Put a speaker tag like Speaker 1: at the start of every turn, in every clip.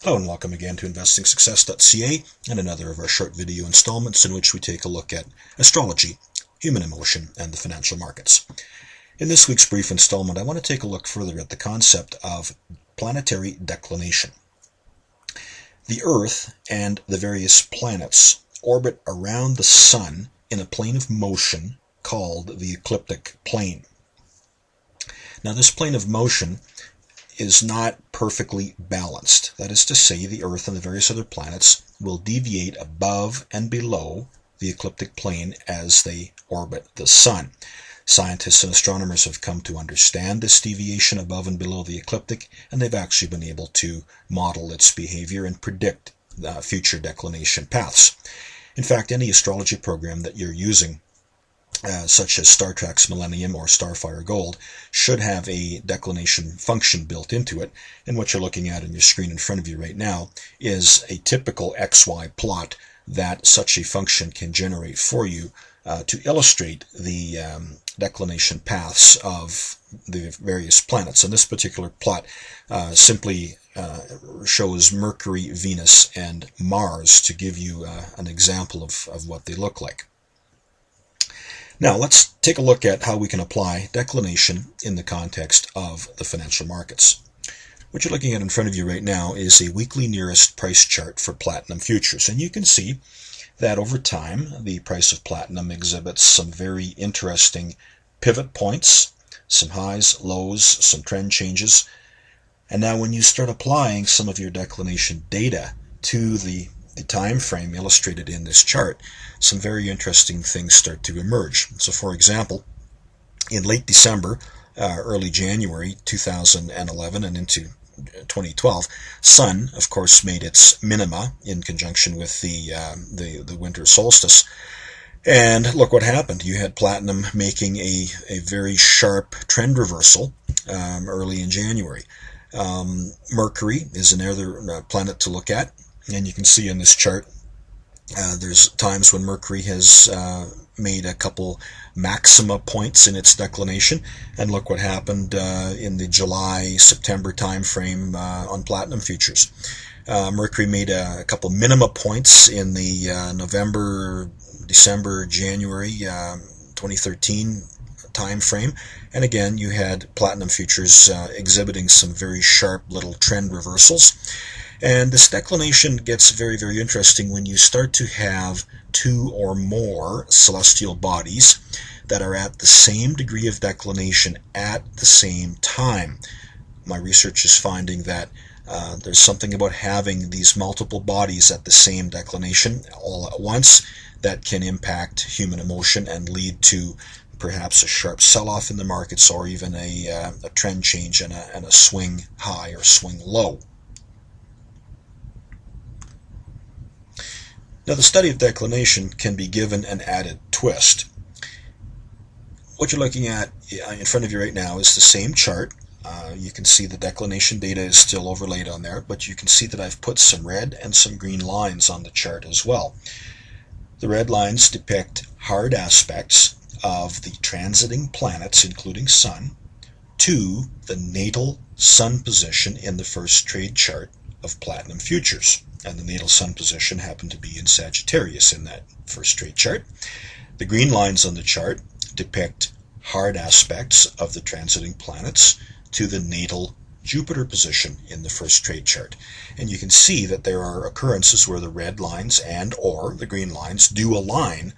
Speaker 1: Hello and welcome again to investingsuccess.ca and another of our short video installments in which we take a look at astrology, human emotion, and the financial markets. In this week's brief installment, I want to take a look further at the concept of planetary declination. The Earth and the various planets orbit around the Sun in a plane of motion called the ecliptic plane. Now, this plane of motion is not perfectly balanced. That is to say, the Earth and the various other planets will deviate above and below the ecliptic plane as they orbit the Sun. Scientists and astronomers have come to understand this deviation above and below the ecliptic, and they've actually been able to model its behavior and predict future declination paths. In fact, any astrology program that you're using, such as Star Trek's Millennium or Starfire Gold, should have a declination function built into it. And what you're looking at on your screen in front of you right now is a typical XY plot that such a function can generate for you to illustrate the declination paths of the various planets. And this particular plot simply shows Mercury, Venus, and Mars to give you an example of what they look like. Now, let's take a look at how we can apply declination in the context of the financial markets. What you're looking at in front of you right now is a weekly nearest price chart for platinum futures. And you can see that over time, the price of platinum exhibits some very interesting pivot points, some highs, lows, some trend changes. And now when you start applying some of your declination data to the time frame illustrated in this chart, some very interesting things start to emerge. So for example, in late December, early January 2011 and into 2012, Sun, of course, made its minima in conjunction with the winter solstice. And look what happened. You had platinum making a very sharp trend reversal early in January. Mercury is another planet to look at. And you can see in this chart, there's times when Mercury has made a couple maxima points in its declination. And look what happened in the July-September time frame on platinum futures. Mercury made a couple minima points in the November, December, January 2013 time frame. And again, you had platinum futures exhibiting some very sharp little trend reversals. And this declination gets very, very interesting when you start to have two or more celestial bodies that are at the same degree of declination at the same time. My research is finding that there's something about having these multiple bodies at the same declination all at once that can impact human emotion and lead to perhaps a sharp sell-off in the markets or even a trend change and a swing high or swing low. Now, the study of declination can be given an added twist. What you're looking at in front of you right now is the same chart. You can see the declination data is still overlaid on there, but you can see that I've put some red and some green lines on the chart as well. The red lines depict hard aspects of the transiting planets, including Sun, to the natal Sun position in the first trade chart of platinum futures. And the natal Sun position happened to be in Sagittarius in that first trade chart. The green lines on the chart depict hard aspects of the transiting planets to the natal Jupiter position in the first trade chart. And you can see that there are occurrences where the red lines and or the green lines do align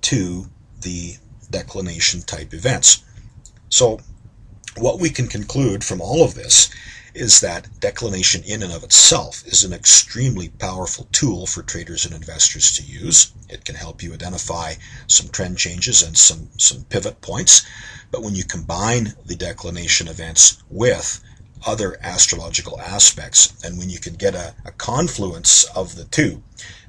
Speaker 1: to the declination type events. So what we can conclude from all of this is that declination in and of itself is an extremely powerful tool for traders and investors to use. It can help you identify some trend changes and some pivot points. But when you combine the declination events with other astrological aspects, and when you can get a confluence of the two,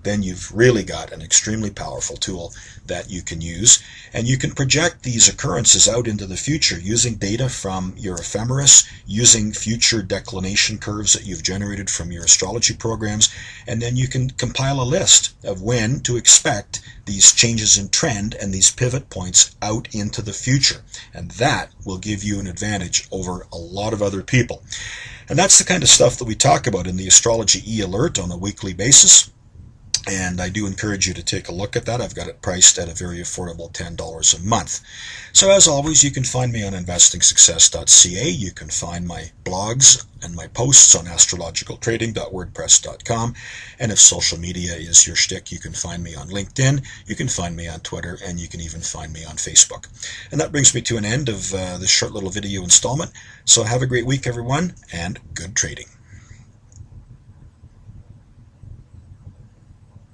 Speaker 1: then you've really got an extremely powerful tool that you can use. And you can project these occurrences out into the future using data from your ephemeris, using future declination curves that you've generated from your astrology programs, and then you can compile a list of when to expect these changes in trend and these pivot points out into the future. And that will give you an advantage over a lot of other people. And that's the kind of stuff that we talk about in the Astrology e-alert on a weekly basis. And I do encourage you to take a look at that. I've got it priced at a very affordable $10 a month. So as always, you can find me on investingsuccess.ca. You can find my blogs and my posts on astrologicaltrading.wordpress.com. And if social media is your shtick, you can find me on LinkedIn, you can find me on Twitter, and you can even find me on Facebook. And that brings me to an end of this short little video installment. So have a great week, everyone, and good trading.